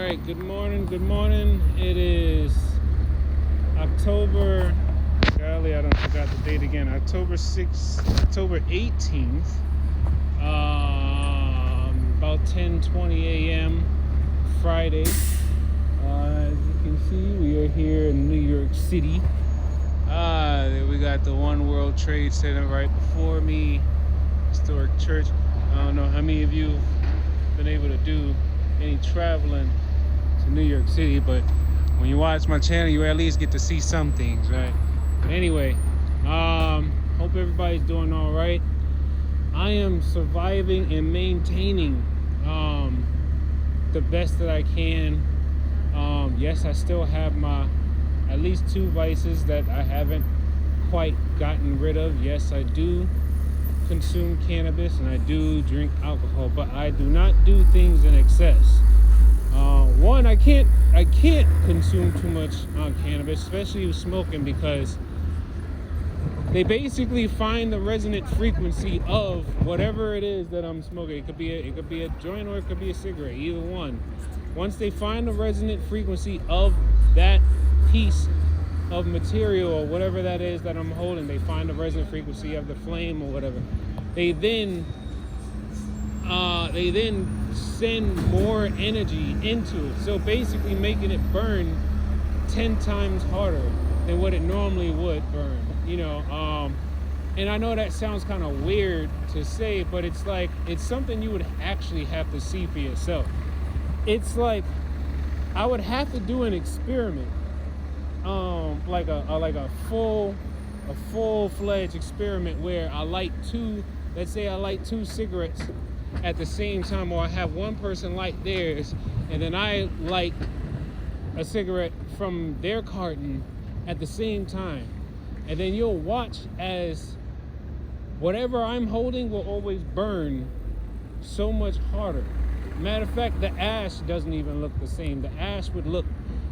right, good morning, good morning. It is October, golly, I don't forgot the date again. October 6th, October 18th, about 10:20 a.m. Friday. As you can see, we are here in New York City. There we got the One World Trade Center right before me. Historic church. I don't know how many of you have been able to do any traveling to New York City, but when you watch my channel, you at least get to see some things, right? But anyway, hope everybody's doing all right. I am surviving and maintaining the best that I can. Yes, I still have my at least 2 vices that I haven't quite gotten rid of. Yes, I do consume cannabis and I do drink alcohol, but I do not do things in excess. One, I can't consume too much cannabis, especially with smoking, because they basically find the resonant frequency of whatever it is that I'm smoking. It could be a joint or it could be a cigarette, either one. Once they find the resonant frequency of that piece of material or whatever that is that I'm holding, they find the resonant frequency of the flame or whatever. They then send more energy into it, so basically making it burn 10 times harder than what it normally would burn, and I know that sounds kind of weird to say, but it's like, it's something you would actually have to see for yourself. It's like I would have to do an experiment, like a full-fledged experiment where let's say I light 2 cigarettes at the same time, or I have one person light theirs and then I light a cigarette from their carton at the same time, and then you'll watch as whatever I'm holding will always burn so much harder. Matter of fact, the ash doesn't even look the same. The ash would look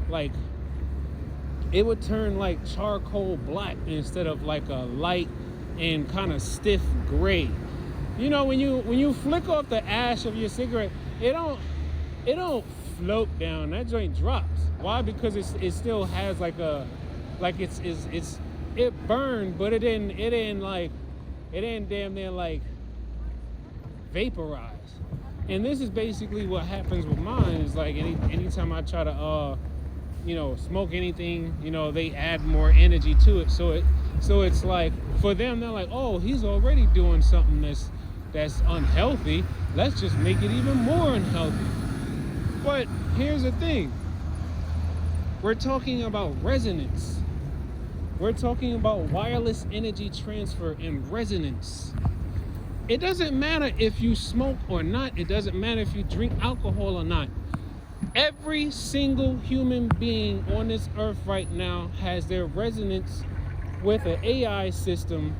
like, it would turn like charcoal black instead of like a light and kind of stiff gray. When you flick off the ash of your cigarette, it don't float down. That joint drops. Why? Because it still has it burned, but it didn't damn near like vaporize. And this is basically what happens with mine. Is like anytime I try to smoke anything, they add more energy to it. So it's like, for them, they're like, oh, he's already doing something that's unhealthy. Let's just make it even more unhealthy. But here's the thing. We're talking about resonance. We're talking about wireless energy transfer and resonance. It doesn't matter if you smoke or not. It doesn't matter if you drink alcohol or not. Every single human being on this earth right now has their resonance with an AI system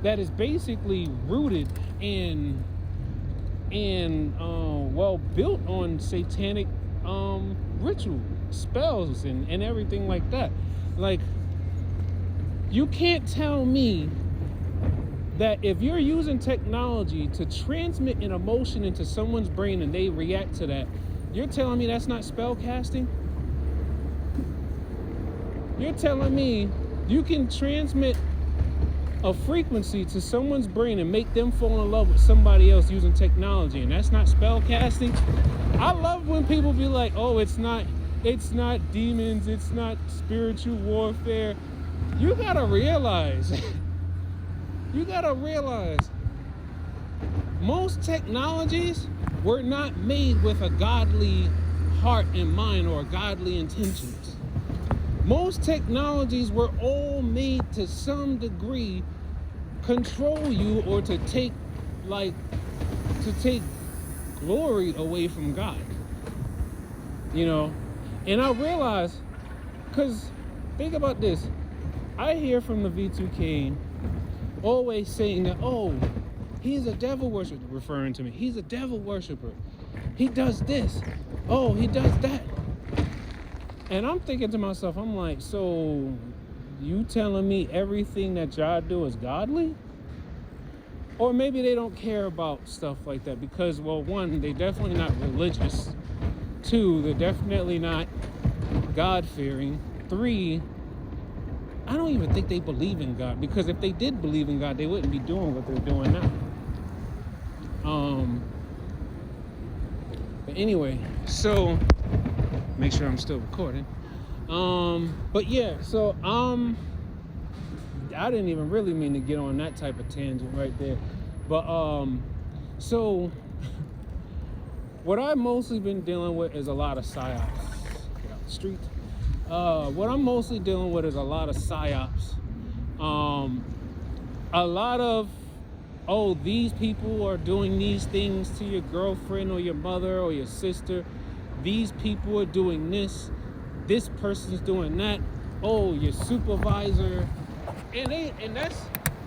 that is basically rooted in built on satanic ritual, spells and everything like that. Like, you can't tell me that if you're using technology to transmit an emotion into someone's brain and they react to that, you're telling me that's not spell casting? You're telling me you can transmit a frequency to someone's brain and make them fall in love with somebody else using technology, and that's not spell casting? I love when people be like, oh, it's not demons, it's not spiritual warfare. You gotta realize most technologies were not made with a godly heart and mind or godly intentions. Most technologies were all made to some degree control you, or to take glory away from God. And I realize, because think about this, I hear from the V2K always saying that, oh, he's a devil worshiper, referring to me. He's a devil worshiper. He does this. Oh, he does that. And I'm thinking to myself, I'm like, so you telling me everything that y'all do is godly? Or maybe they don't care about stuff like that because, well, one, they definitely not religious. 2, they're definitely not God-fearing. 3, I don't even think they believe in God, because if they did believe in God, they wouldn't be doing what they're doing now. But anyway, so make sure I'm still recording. But yeah, so I didn't even really mean to get on that type of tangent right there. But so what I've mostly been dealing with is a lot of psyops. Get out the street. What I'm mostly dealing with is a lot of psyops. A lot of, oh, these people are doing these things to your girlfriend or your mother or your sister. These people are doing this. This person's doing that. Oh, your supervisor. And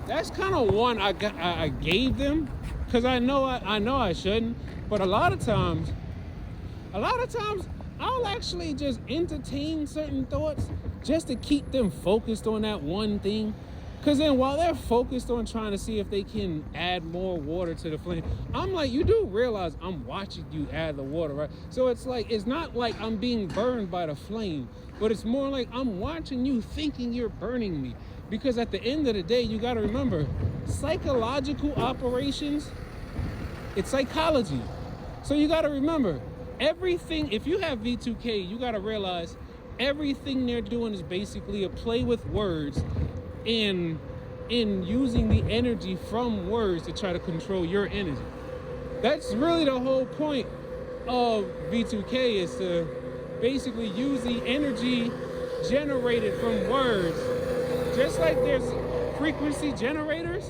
that's kind of one I gave them, because I know I shouldn't. But a lot of times I'll actually just entertain certain thoughts just to keep them focused on that one thing. Because then while they're focused on trying to see if they can add more water to the flame, I'm like, you do realize I'm watching you add the water, right? So it's like, it's not like I'm being burned by the flame, but it's more like I'm watching you thinking you're burning me. Because at the end of the day, you got to remember, psychological operations, it's psychology. So you got to remember, everything, if you have V2K, you got to realize everything they're doing is basically a play with words in using the energy from words to try to control your energy. That's really the whole point of V2K, is to basically use the energy generated from words. Just like there's frequency generators,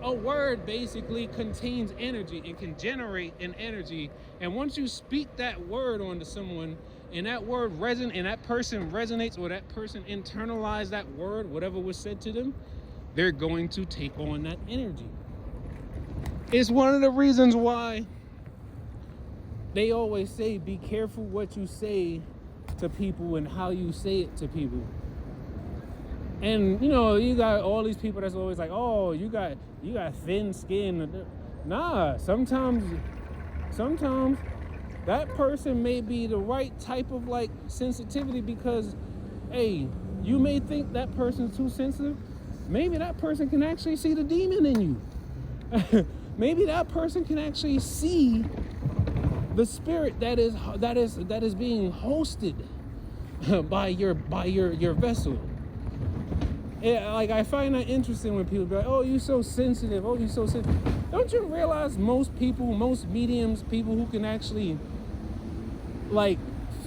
a word basically contains energy and can generate an energy. And once you speak that word onto someone, and that word and that person resonates, or that person internalized that word, whatever was said to them, they're going to take on that energy. It's one of the reasons why they always say, be careful what you say to people and how you say it to people. And you know, you got all these people that's always like, oh, you got thin skin. Nah, sometimes that person may be the right type of like sensitivity, because, hey, you may think that person's too sensitive. Maybe that person can actually see the demon in you. Maybe that person can actually see the spirit that is being hosted by your vessel. Yeah, like, I find that interesting when people be like, oh, you're so sensitive. Oh, you're so sensitive. Don't you realize most mediums, people who can actually like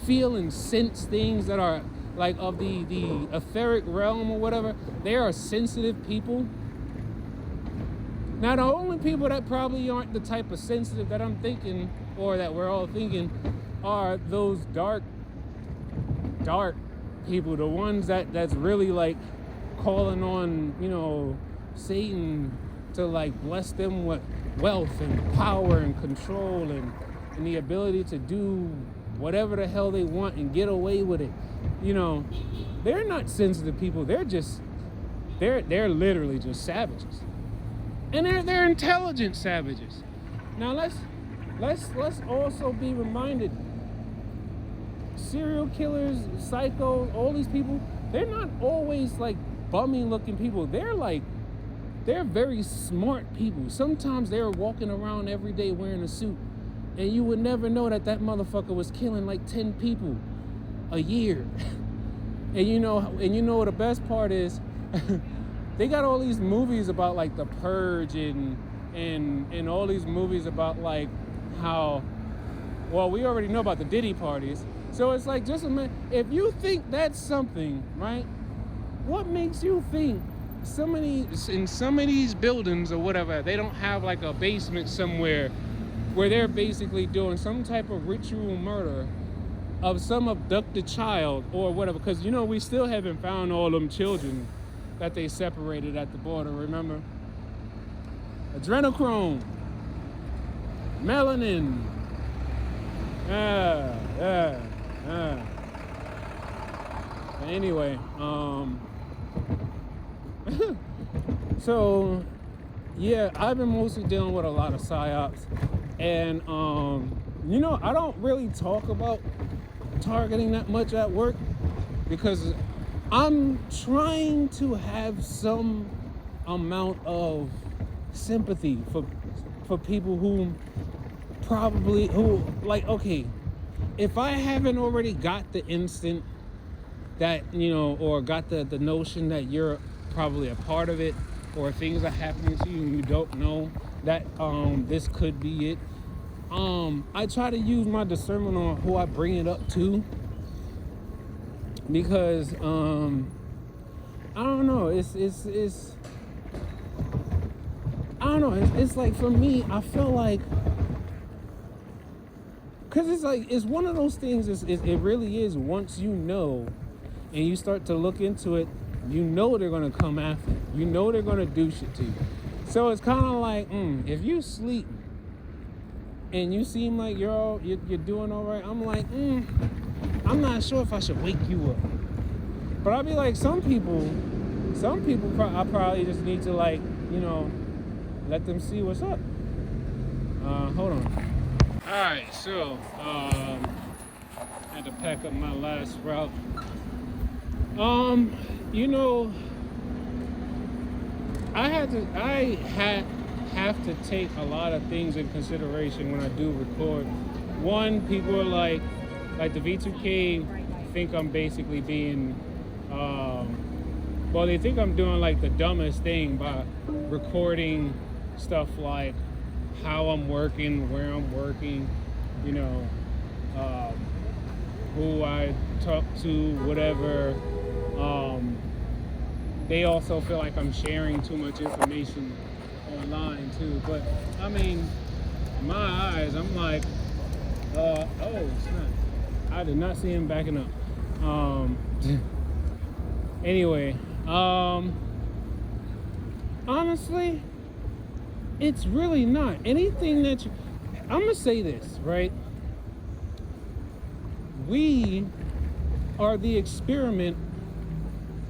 feel and sense things that are like of the etheric realm or whatever, they are sensitive people. Now, the only people that probably aren't the type of sensitive that I'm thinking, or that we're all thinking, are those dark people, the ones that's really like calling on, you know, Satan to like bless them with wealth and power and control and the ability to do whatever the hell they want and get away with it. You know, they're not sensitive people. They're literally just savages. And they're intelligent savages. Now let's also be reminded, serial killers, psychos, all these people, they're not always like bummy looking people. They're very smart people. Sometimes they're walking around every day wearing a suit, and you would never know that motherfucker was killing like 10 people a year. And you know the best part is, they got all these movies about like the Purge and all these movies about like how, well, we already know about the Diddy parties. So it's like, just if you think that's something, right? What makes you think in some of these buildings or whatever, they don't have like a basement somewhere where they're basically doing some type of ritual murder of some abducted child or whatever? Because, you know, we still haven't found all them children that they separated at the border, remember? Adrenochrome, melanin, Anyway, so yeah, I've been mostly dealing with a lot of psyops, and you know, I don't really talk about targeting that much at work because I'm trying to have some amount of sympathy for people who like, okay, if I haven't already got the instant that, or got the notion that you're probably a part of it, or things are happening to you and you don't know that this could be it. I try to use my discernment on who I bring it up to, because I don't know, it's I don't know, it's like, for me, I feel like, because it's like, it's one of those things, it really is, once you know and you start to look into it, they're going to come after you. They're going to do shit to you. So it's kind of like, if you sleep and you seem like you're doing all right, I'm like, I'm not sure if I should wake you up. But I'll be like, some people I probably just need to, like, let them see what's up. Hold on. All right, so I had to pack up my last route. I have to take a lot of things in consideration when I do record. One, people are like the V2K think I'm basically being, they think I'm doing like the dumbest thing by recording stuff like how I'm working, where I'm working, who I talk to, whatever. They also feel like I'm sharing too much information online too. But I mean, in my eyes, I'm like, oh snap! I did not see him backing up. Anyway, honestly, it's really not anything that I'm gonna say this, right? We are the experiment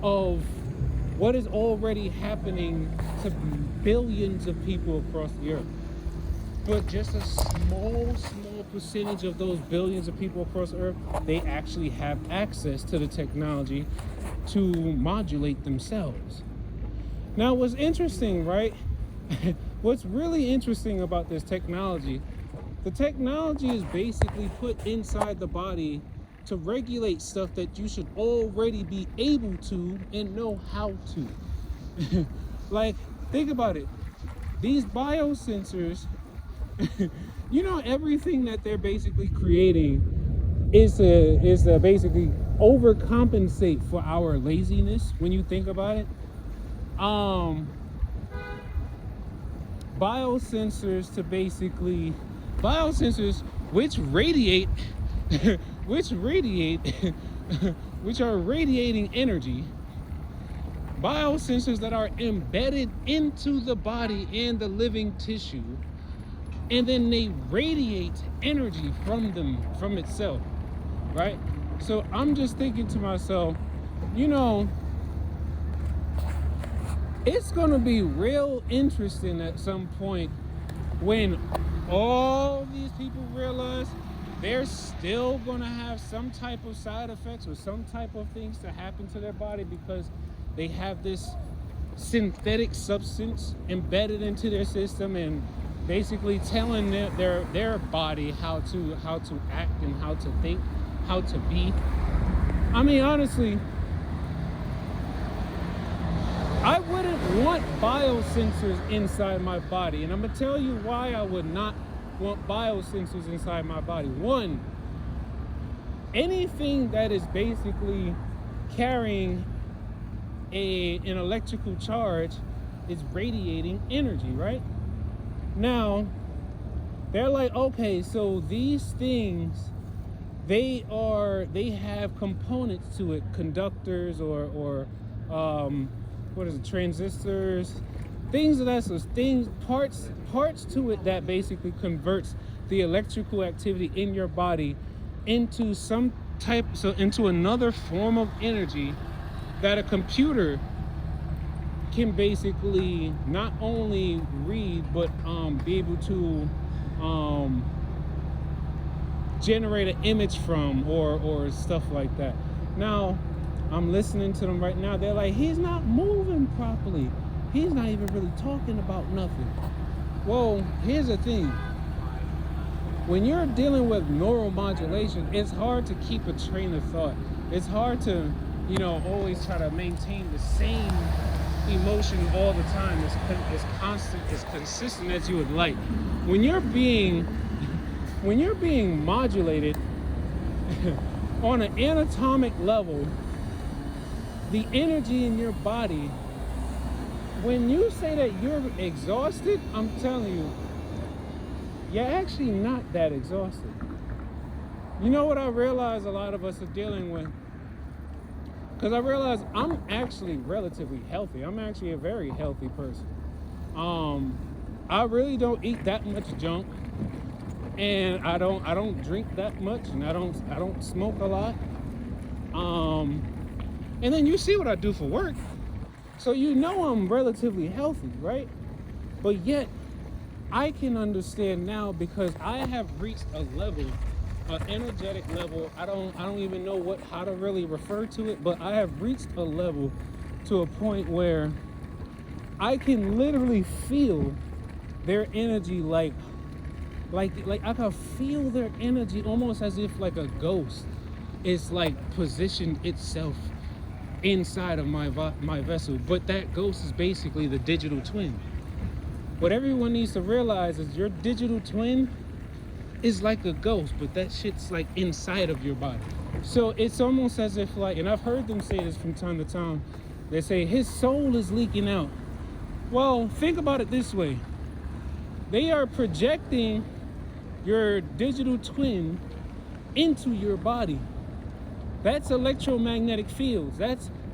of what is already happening to billions of people across the earth. But just a small percentage of those billions of people across the earth, they actually have access to the technology to modulate themselves. Now, what's interesting, right? What's really interesting about this technology, the technology is basically put inside the body to regulate stuff that you should already be able to and know how to. Like, think about it. These biosensors, everything that they're basically creating is to basically overcompensate for our laziness. When you think about it, biosensors which radiate which are radiating energy, biosensors that are embedded into the body and the living tissue, and then they radiate energy from itself, right? So I'm just thinking to myself, it's gonna be real interesting at some point when all these people realize they're still gonna have some type of side effects or some type of things to happen to their body because they have this synthetic substance embedded into their system and basically telling their body how to act and how to think, how to be. I mean, honestly, I wouldn't want biosensors inside my body, and I'm gonna tell you why I would not want biosensors inside my body. One, anything that is basically carrying an electrical charge is radiating energy, right? Now, they're like, okay, so these things, they have components to it, conductors or transistors, things of that sort, parts to it that basically converts the electrical activity in your body into into another form of energy that a computer can basically not only read but be able to generate an image from, or stuff like that. Now, I'm listening to them right now. They're like, he's not moving properly. He's not even really talking about nothing. Well, here's the thing. When you're dealing with neuromodulation, it's hard to keep a train of thought. It's hard to, always try to maintain the same emotion all the time, as constant, as consistent as you would like. When you're being modulated on an anatomic level, the energy in your body, when you say that you're exhausted, I'm telling you, you're actually not that exhausted. You know what I realize a lot of us are dealing with? Because I realize I'm actually relatively healthy. I'm actually a very healthy person. I really don't eat that much junk, and I don't drink that much, and I don't smoke a lot. And then you see what I do for work, so I'm relatively healthy, right? But yet I can understand now, because I have reached a level, an energetic level. I don't even know how to really refer to it, but I have reached a level to a point where I can literally feel their energy, like I can feel their energy almost as if like a ghost is like positioned itself inside of my vessel. But that ghost is basically the digital twin. What everyone needs to realize is your digital twin is like a ghost, but that shit's like inside of your body. So it's almost as if and I've heard them say this from time to time, they say his soul is leaking out. Well, think about it this way. They are projecting your digital twin into your body. That's electromagnetic fields.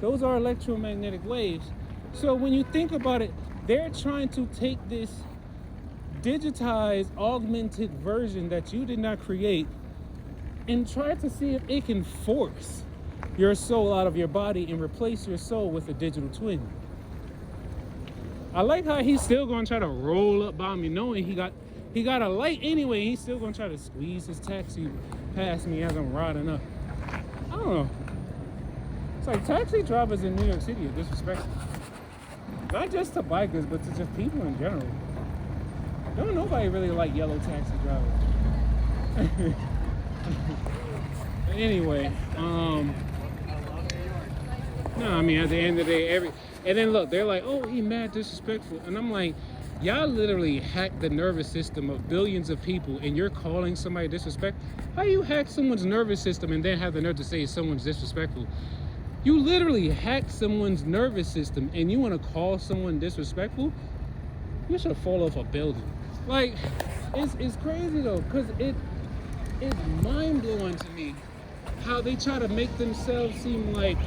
Those are electromagnetic waves. So when you think about it, they're trying to take this digitized, augmented version that you did not create and try to see if it can force your soul out of your body and replace your soul with a digital twin. I like how he's still gonna try to roll up by me, knowing he got a light anyway. He's still gonna try to squeeze his taxi past me as I'm riding up. I don't know. It's like taxi drivers in New York City are disrespectful. Not just to bikers, but to just people in general. Don't nobody really like yellow taxi drivers. Anyway, no, I mean, at the end of the day, and then look, they're like, oh, he mad disrespectful. And I'm like, y'all literally hacked the nervous system of billions of people, and you're calling somebody disrespectful? How you hack someone's nervous system and then have the nerve to say someone's disrespectful? You literally hacked someone's nervous system and you want to call someone disrespectful? You should fall off a building. Like, it's crazy though, because it's mind-blowing to me how they try to make themselves seem like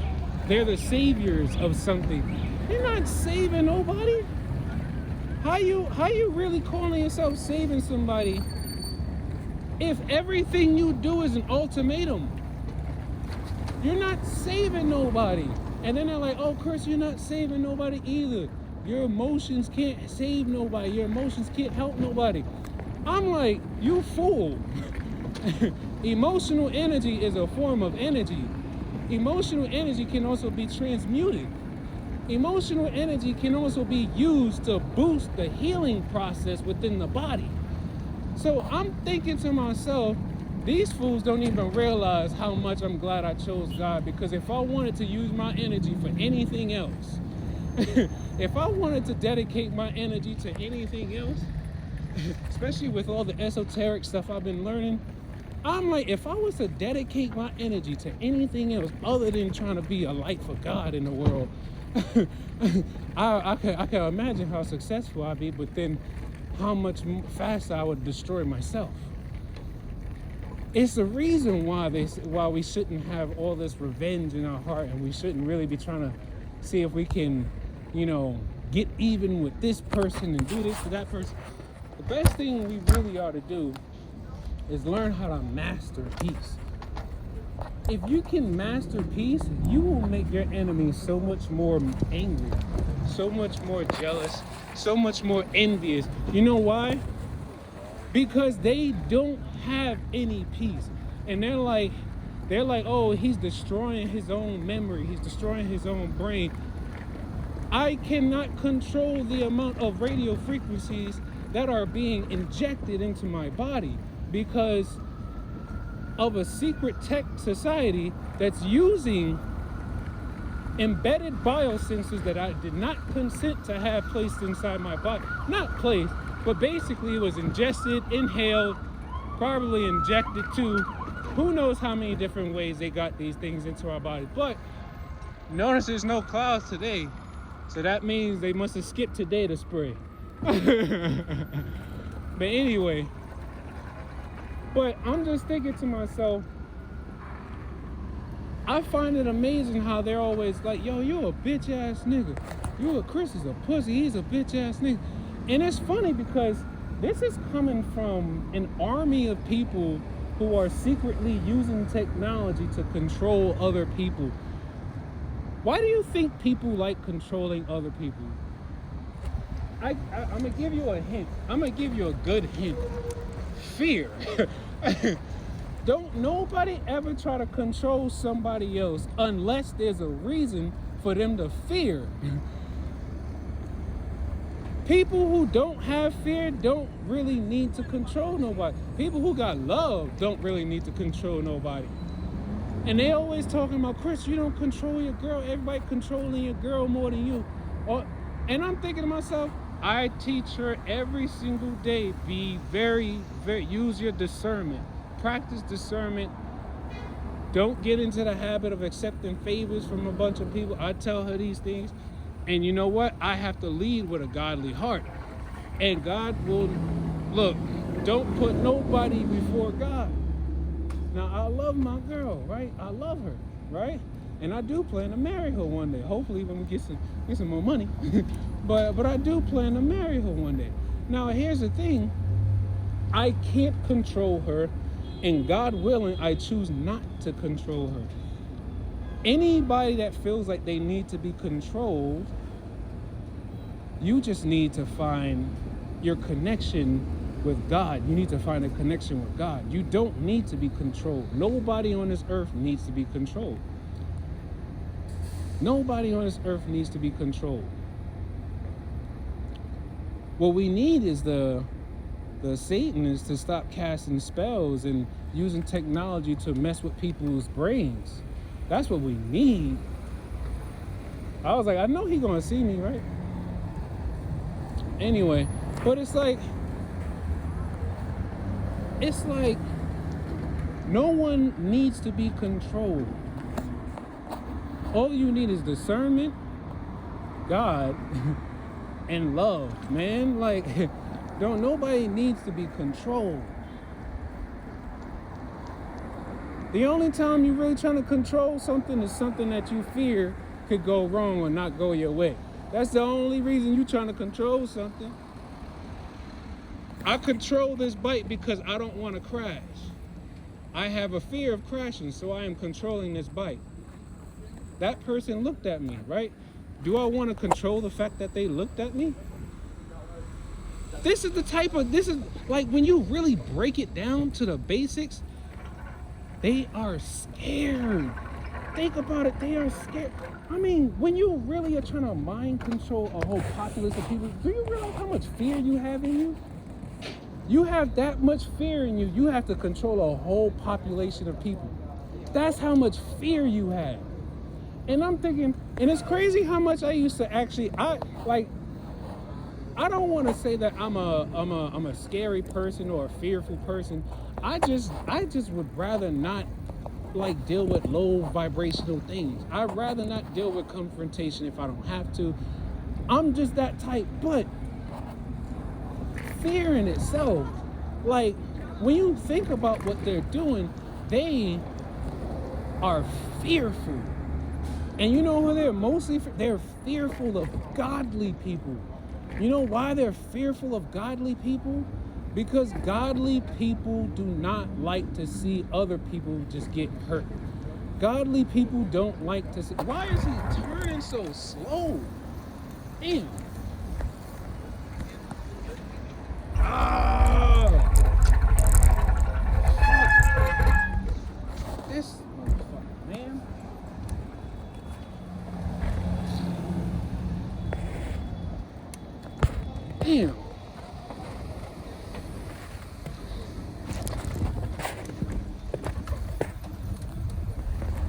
they're the saviors of something. You're not saving nobody. How you really calling yourself saving somebody if everything you do is an ultimatum? You're not saving nobody. And then they're like, oh, Chris, you're not saving nobody either. Your emotions can't save nobody. Your emotions can't help nobody. I'm like, you fool. Emotional energy is a form of energy. Emotional energy can also be transmuted. Emotional energy can also be used to boost the healing process within the body. So I'm thinking to myself, these fools don't even realize how much I'm glad I chose God, because if I wanted to use my energy for anything else, if I wanted to dedicate my energy to anything else, especially with all the esoteric stuff I've been learning, I'm like, if I was to dedicate my energy to anything else other than trying to be a light for God in the world, I can imagine how successful I'd be, but then how much faster I would destroy myself. It's the reason why we shouldn't have all this revenge in our heart, and we shouldn't really be trying to see if we can, get even with this person and do this to that person. The best thing we really ought to do is learn how to master peace. If you can master peace, you will make your enemies so much more angry, so much more jealous, so much more envious. You know why? Because they don't have any peace. And they're like, oh, he's destroying his own memory, he's destroying his own brain. I cannot control the amount of radio frequencies that are being injected into my body because of a secret tech society that's using embedded biosensors that I did not consent to have placed inside my body. Not placed, but basically it was ingested, inhaled, probably injected too. Who knows how many different ways they got these things into our body. But notice there's no clouds today. So that means they must have skipped today to spray. But anyway, but I'm just thinking to myself, I find it amazing how they're always like, yo, you a bitch ass nigga. Chris is a pussy, he's a bitch ass nigga. And it's funny because this is coming from an army of people who are secretly using technology to control other people. Why do you think people like controlling other people? I'm gonna give you a hint. I'm gonna give you a good hint. Fear. Don't nobody ever try to control somebody else unless there's a reason for them to fear. People who don't have fear don't really need to control nobody. People who got love don't really need to control nobody. And they always talking about, Chris, you don't control your girl. Everybody controlling your girl more than you. And I'm thinking to myself, I teach her every single day, be very, very, use your discernment. Practice discernment. Don't get into the habit of accepting favors from a bunch of people. I tell her these things. And you know what? I have to lead with a godly heart. And God will, look, don't put nobody before God. Now, I love my girl, right? I love her, right? And I do plan to marry her one day. Hopefully when we get some more money. but I do plan to marry her one day. Now, here's the thing. I can't control her. And God willing, I choose not to control her. Anybody that feels like they need to be controlled, you just need to find your connection with God. You need to find a connection with God. You don't need to be controlled. Nobody on this earth needs to be controlled. Nobody on this earth needs to be controlled. What we need is the Satanists to stop casting spells and using technology to mess with people's brains. That's what we need. I was like, I know he's gonna see me, right? Anyway, but it's like no one needs to be controlled. All you need is discernment, God, and love, man. Like, nobody needs to be controlled. The only time you're really trying to control something is something that you fear could go wrong or not go your way. That's the only reason you're trying to control something. I control this bike because I don't want to crash. I have a fear of crashing, so I am controlling this bike. That person looked at me, right? Do I want to control the fact that they looked at me? This is like when you really break it down to the basics, they are scared. Think about it, they are scared. I mean, when you really are trying to mind control a whole populace of people, do you realize how much fear you have in you? You have that much fear in you, you have to control a whole population of people. That's how much fear you have. And I'm thinking, and it's crazy how much I used to actually, I don't want to say that I'm a scary person or a fearful person. I just would rather not like deal with low vibrational things. I'd rather not deal with confrontation if I don't have to. I'm just that type. But fear in itself, like when you think about what they're doing, they are fearful. And you know who they're mostly they're fearful of godly people. You know why they're fearful of godly people? Because godly people do not like to see other people just get hurt. Godly people don't like to see. Why is he turning so slow? Damn. this motherfucker, man. Damn.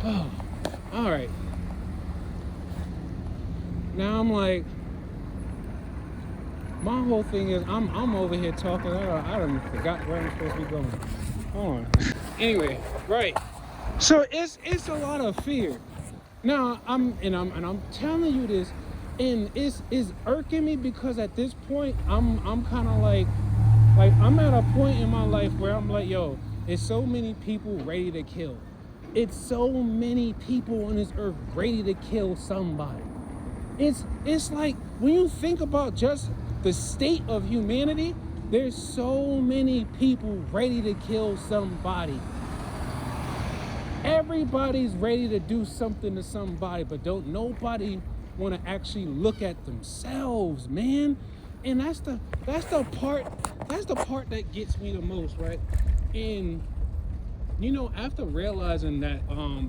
Oh, all right. Now I'm like, my whole thing is I'm over here talking. I done forgot where I'm supposed to be going. Hold on. Anyway, right. So it's a lot of fear. Now I'm telling you this, and it's irking me because at this point I'm kind of like I'm at a point in my life where I'm like, yo, it's so many people ready to kill. It's so many people on this earth ready to kill somebody. It's like when you think about just the state of humanity, there's so many people ready to kill somebody. Everybody's ready to do something to somebody, but don't nobody want to actually look at themselves, man. And that's the part that gets me the most, right? And you know, after realizing that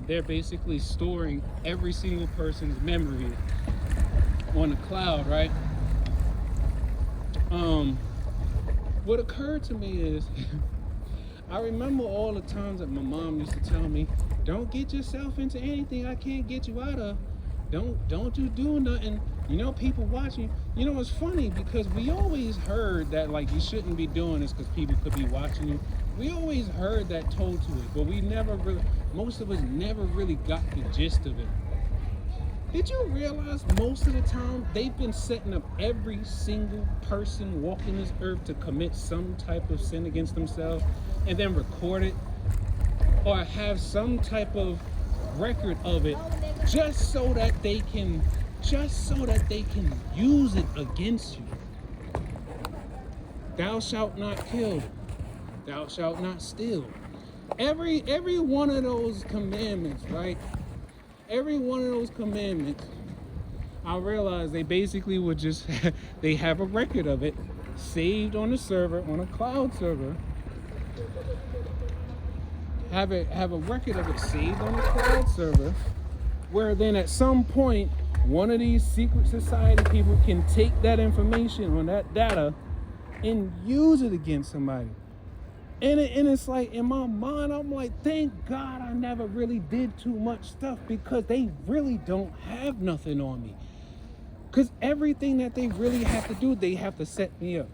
they're basically storing every single person's memory on the cloud, right? What occurred to me is I remember all the times that my mom used to tell me, don't get yourself into anything I can't get you out of. Don't you do nothing. You know, people watching. You know, it's funny because we always heard that like you shouldn't be doing this because people could be watching you. We always heard that told to us, but we never really, most of us never really got the gist of it. Did you realize most of the time they've been setting up every single person walking this earth to commit some type of sin against themselves and then record it or have some type of record of it just so that they can use it against you. Thou shalt not kill. Thou shalt not steal. Every one of those commandments, right? Every one of those commandments, I realized they basically would just, they have a record of it saved on the server, on a cloud server. Have a record of it saved on the cloud server, where then at some point, one of these secret society people can take that information on that data and use it against somebody. And it's like, in my mind, I'm like, thank God I never really did too much stuff because they really don't have nothing on me. Because everything that they really have to do, they have to set me up.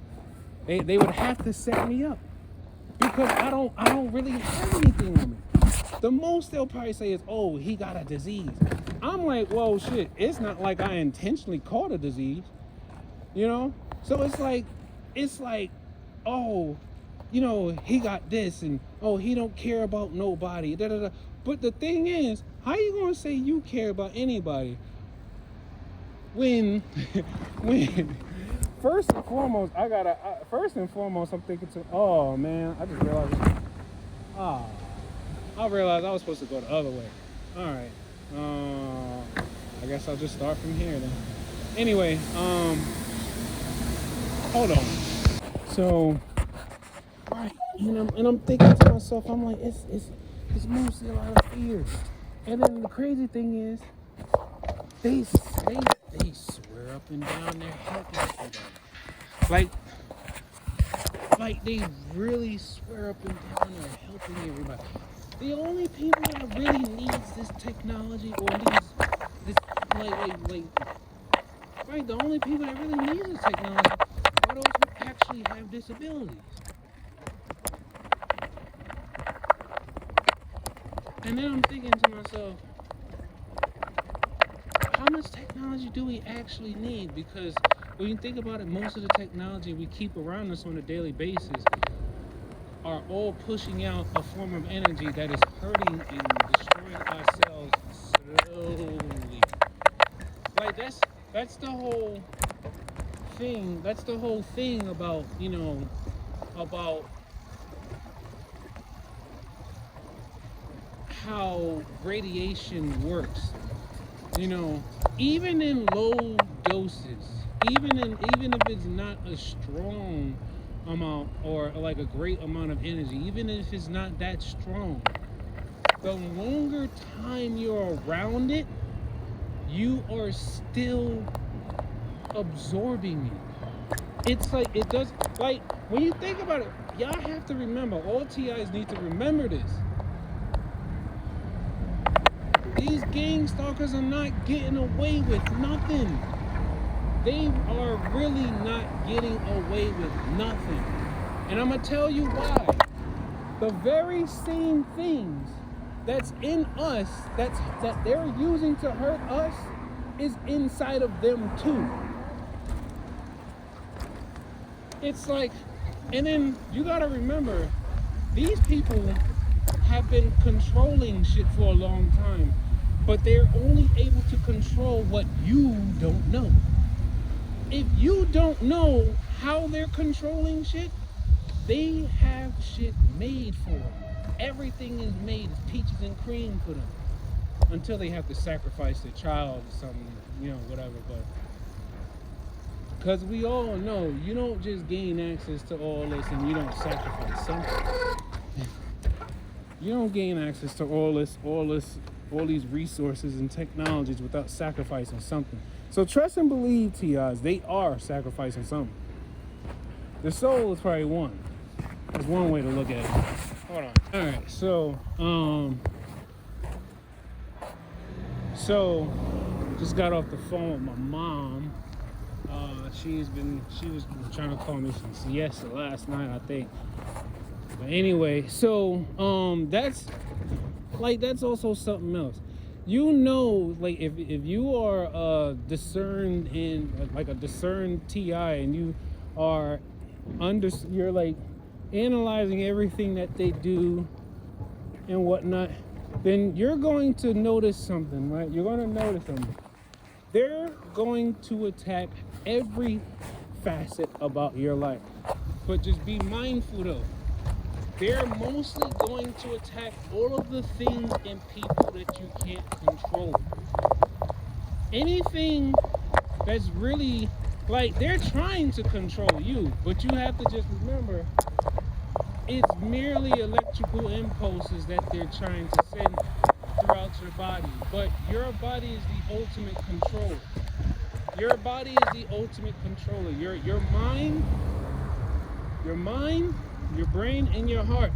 They would have to set me up because I don't really have anything on me. The most they'll probably say is, oh, he got a disease. I'm like, well, shit, it's not like I intentionally caught a disease, you know? So it's like, oh, you know, he got this, and oh, he don't care about nobody. Da, da, da. But the thing is, how you gonna say you care about anybody when first and foremost, I'm thinking to, oh man, I just realized, I realized I was supposed to go the other way. All right, I guess I'll just start from here then. Anyway, hold on. So. Right, and I'm thinking to myself, I'm like, it's mostly a lot of fear. And then the crazy thing is, they swear up and down they're helping everybody. Like they really swear up and down they're helping everybody. The only people that really needs this technology or needs this right, the only people that really need this technology are those who actually have disabilities. And then I'm thinking to myself, how much technology do we actually need? Because when you think about it, most of the technology we keep around us on a daily basis are all pushing out a form of energy that is hurting and destroying ourselves slowly. Like that's the whole thing. That's the whole thing about, you know, about how radiation works. You know, even in low doses, even if it's not a strong amount or like a great amount of energy, even if it's not that strong, the longer time you're around it, you are still absorbing it. It's like, it does, like, when you think about it, y'all have to remember, all TIs need to remember this. These gang stalkers are not getting away with nothing. They are really not getting away with nothing. And I'm going to tell you why. The very same things that's in us, that they're using to hurt us, is inside of them too. It's like, and then you got to remember, these people have been controlling shit for a long time, but they're only able to control what you don't know. If you don't know how they're controlling shit, they have shit made for them. Everything is made as peaches and cream for them. Until they have to sacrifice their child or something, whatever. But because we all know, you don't just gain access to all this and you don't sacrifice something. You don't gain access to all these resources and technologies without sacrificing something. So trust and believe, TIs, they are sacrificing something. The soul is probably one. That's one way to look at it. Hold on. All right. So just got off the phone with my mom. She was trying to call me since last night, I think. But anyway, so that's also something else. Like if you are discerned in like a discerned TI and you are you're like analyzing everything that they do and whatnot, then you're going to notice something, right? You're going to notice something. They're going to attack every facet about your life. But just be mindful though. They're mostly going to attack all of the things and people that you can't control. Anything that's really, like, they're trying to control you, but you have to just remember, it's merely electrical impulses that they're trying to send throughout your body. But your body is the ultimate controller. Your body is the ultimate controller. Your mind, your brain, and your heart,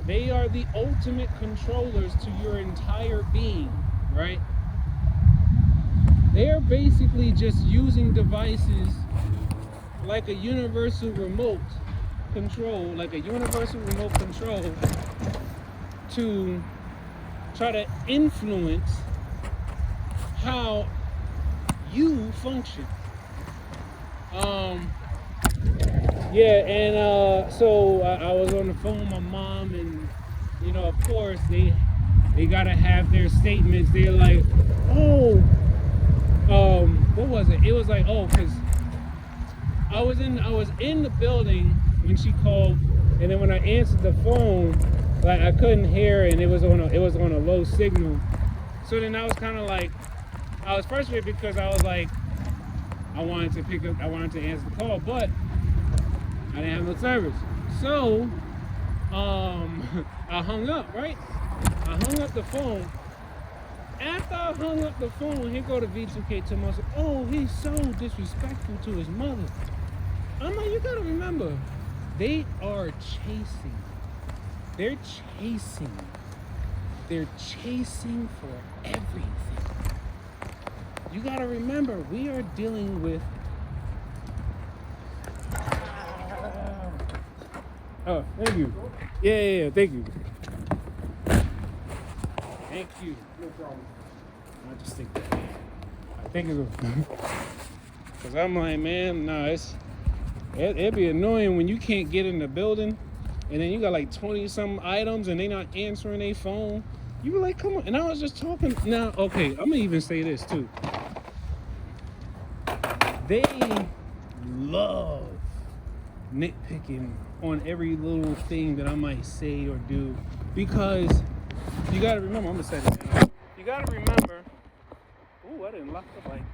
they are the ultimate controllers to your entire being, right? They are basically just using devices like a universal remote control, to try to influence how you function. So I was on the phone with my mom, and of course they gotta have their statements. They're like, what was it? It was like, because I was in the building when she called, and then when I answered the phone, like I couldn't hear, and it was on a low signal. So then I was kind of like, I was frustrated because I was like, I wanted to answer the call, but I didn't have no service. So I hung up, right? I hung up the phone. After I hung up the phone, here go the V2K to myself, he's so disrespectful to his mother. I'm like, you gotta remember, they are chasing. They're chasing for everything. You gotta remember, we are dealing with thank you. Yeah, thank you. Thank you. No problem. I just think that. I think it's because I'm like, man, it'd be annoying when you can't get in the building, and then you got like 20-some items, and they not answering their phone. You were like, come on. And I was just talking. Now, okay, I'm gonna even say this too. They love nitpicking on every little thing that I might say or do, because you gotta remember, I'm gonna say this now. You gotta remember, I didn't lock the light.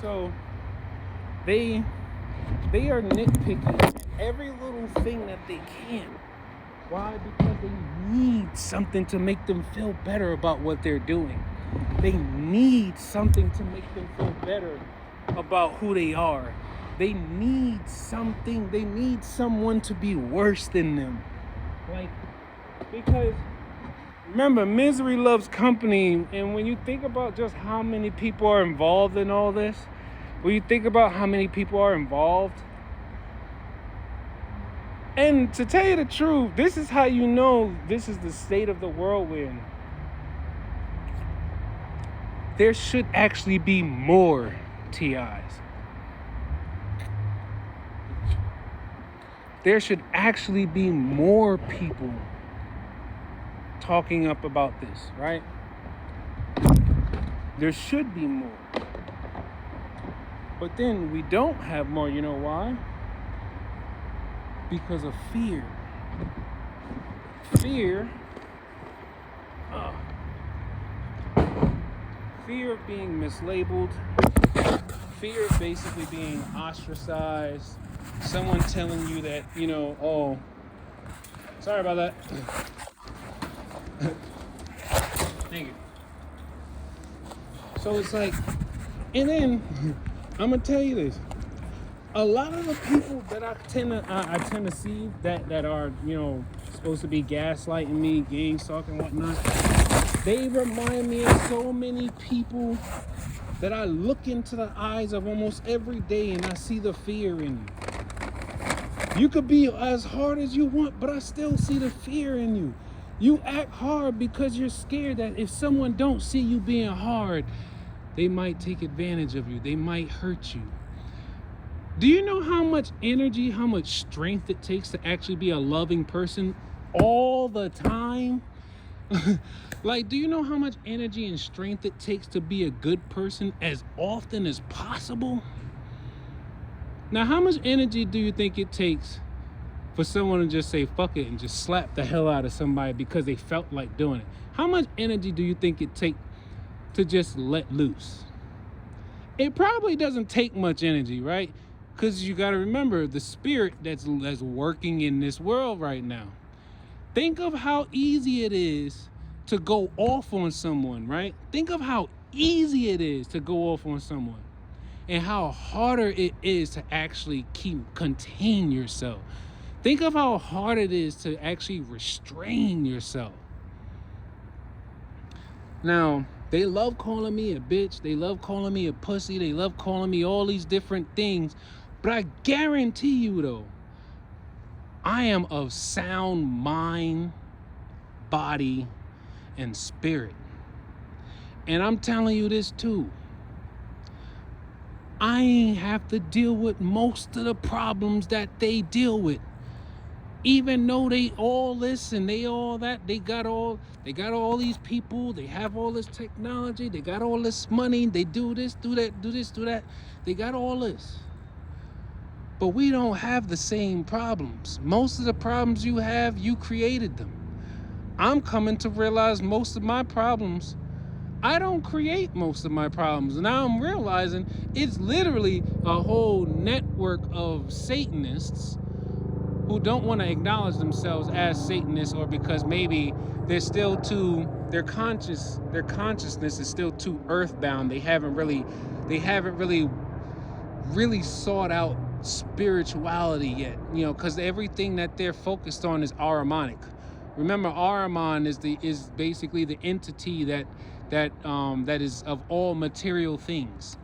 So they They are nitpicking every little thing that they can. Why? Because they need something to make them feel better about what they're doing. They need something to make them feel better about who they are. They need something. They need someone to be worse than them. Like, because remember, misery loves company. And when you think about just how many people are involved in all this, when you think about how many people are involved, and to tell you the truth, this is how you know this is the state of the world we're in. There should actually be more TIs. There should actually be more people talking up about this, right? There should be more. But then we don't have more. You know why? Because of fear. Fear of being mislabeled, fear of basically being ostracized, someone telling you that, oh, sorry about that. Thank you. So it's like, and then I'm gonna tell you this. A lot of the people that I tend to see that are, supposed to be gaslighting me, gang stalking, whatnot, they remind me of so many people that I look into the eyes of almost every day and I see the fear in you. You could be as hard as you want, but I still see the fear in you. You act hard because you're scared that if someone don't see you being hard, they might take advantage of you. They might hurt you. Do you know how much energy, how much strength it takes to actually be a loving person all the time? Like, do you know how much energy and strength it takes to be a good person as often as possible? Now, how much energy do you think it takes for someone to just say fuck it and just slap the hell out of somebody because they felt like doing it? How much energy do you think it takes to just let loose? It probably doesn't take much energy, right? Because you got to remember the spirit that's working in this world right now. Think of how easy it is to go off on someone, right? Think of how easy it is to go off on someone and how harder it is to actually contain yourself. Think of how hard it is to actually restrain yourself. Now, they love calling me a bitch. They love calling me a pussy. They love calling me all these different things. But I guarantee you, though, I am of sound mind, body, and spirit. And I'm telling you this, too. I ain't have to deal with most of the problems that they deal with. Even though they all this and they all that, they got all these people, they have all this technology, they got all this money, they do this, do that, do this, do that. They got all this. But we don't have the same problems. Most of the problems you have, you created them. I'm coming to realize most of my problems, I don't create most of my problems. Now I'm realizing it's literally a whole network of Satanists who don't want to acknowledge themselves as Satanists, or because maybe they're still too, their consciousness is still too earthbound. They haven't really sought out spirituality yet, because everything that they're focused on is Ahrimanic. Remember, Ahriman is basically the entity that is of all material things.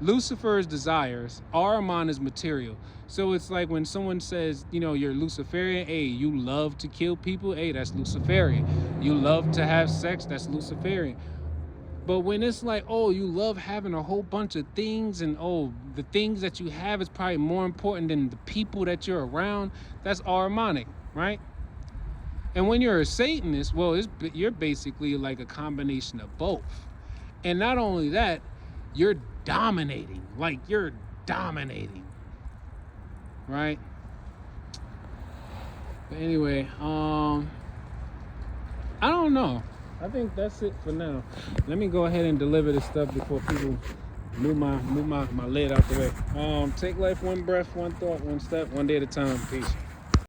Lucifer's desires, Ahriman is material. So it's like when someone says, you're Luciferian, hey, you love to kill people, hey, that's Luciferian. You love to have sex, that's Luciferian. But when it's like, oh, you love having a whole bunch of things, and oh, the things that you have is probably more important than the people that you're around, that's Ahrimanic, right? And when you're a Satanist, well, you're basically like a combination of both. And not only that, you're dominating, right? But anyway, I don't know. I think that's it for now. Let me go ahead and deliver this stuff before people Move my lid out the way. Take life one breath, one thought, one step, one day at a time. Peace.